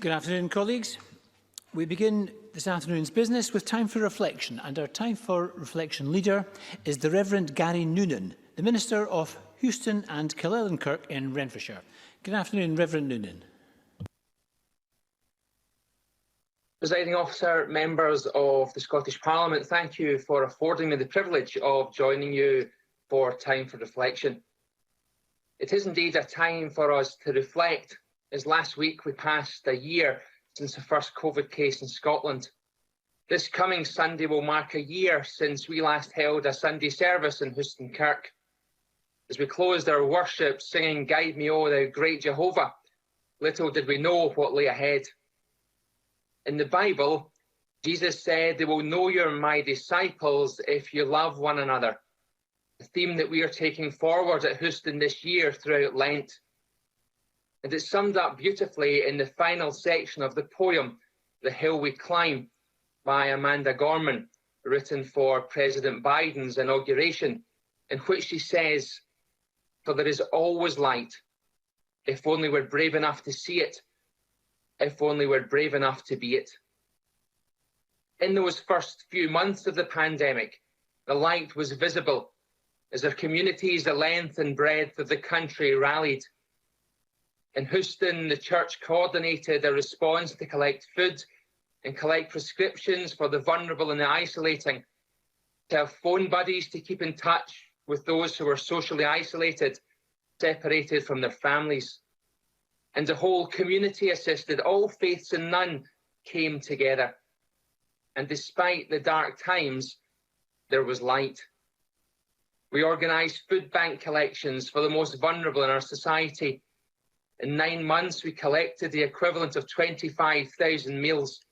Good afternoon, colleagues. We begin this afternoon's business with time for reflection, and our time for reflection leader is the Reverend Gary Noonan, the Minister of Houston and Killellenkirk in Renfrewshire. Good afternoon, Reverend Noonan. Presiding Officer, members of the Scottish Parliament, thank you for affording me the privilege of joining you for Time for Reflection. It is indeed a time for us to reflect, as last week we passed a year since the first COVID case in Scotland. This coming Sunday will mark a year since we last held a Sunday service in Houston Kirk. As we closed our worship singing "Guide Me, O Thou Great Jehovah," little did we know what lay ahead. In the Bible, Jesus said, "They will know you're my disciples if you love one another," a theme that we are taking forward at Houston this year throughout Lent. And it's summed up beautifully in the final section of the poem, "The Hill We Climb," by Amanda Gorman, written for President Biden's inauguration, in which she says, "For there is always light, if only we're brave enough to see it, if only we're brave enough to be it." In those first few months of the pandemic, the light was visible as our communities, the length and breadth of the country, rallied. In Houston, the church coordinated a response to collect food and collect prescriptions for the vulnerable and the isolating, to have phone buddies to keep in touch with those who were socially isolated, separated from their families. And the whole community assisted. All faiths and none came together. And despite the dark times, there was light. We organised food bank collections for the most vulnerable in our society. In 9 months, we collected the equivalent of 25,000 meals.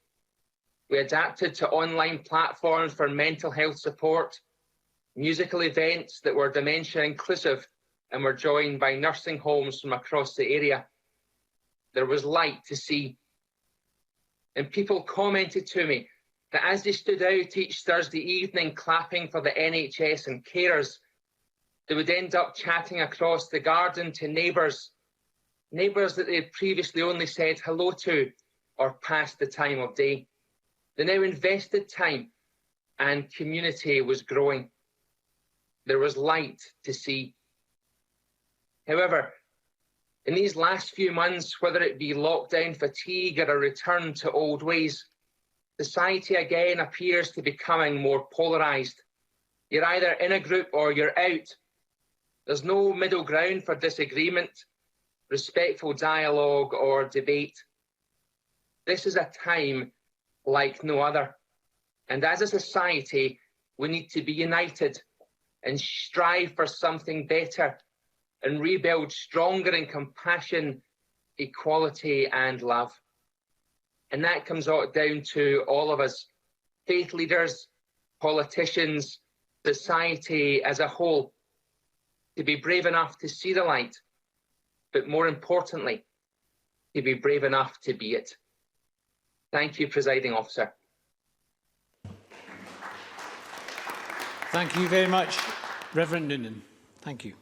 We adapted to online platforms for mental health support, musical events that were dementia inclusive and were joined by nursing homes from across the area. There was light to see. And people commented to me that as they stood out each Thursday evening clapping for the NHS and carers, they would end up chatting across the garden to neighbours that they had previously only said hello to or passed the time of day. They now invested time and community was growing. There was light to see. However, in these last few months, whether it be lockdown fatigue or a return to old ways, society again appears to be becoming more polarised. You're either in a group or you're out. There's no middle ground for disagreement, respectful dialogue or debate. This is a time like no other. And as a society, we need to be united and strive for something better and rebuild stronger in compassion, equality and love. And that comes down to all of us, faith leaders, politicians, society as a whole, to be brave enough to see the light, but more importantly, to be brave enough to be it. Thank you, Presiding Officer. Thank you very much, Reverend Noonan. Thank you.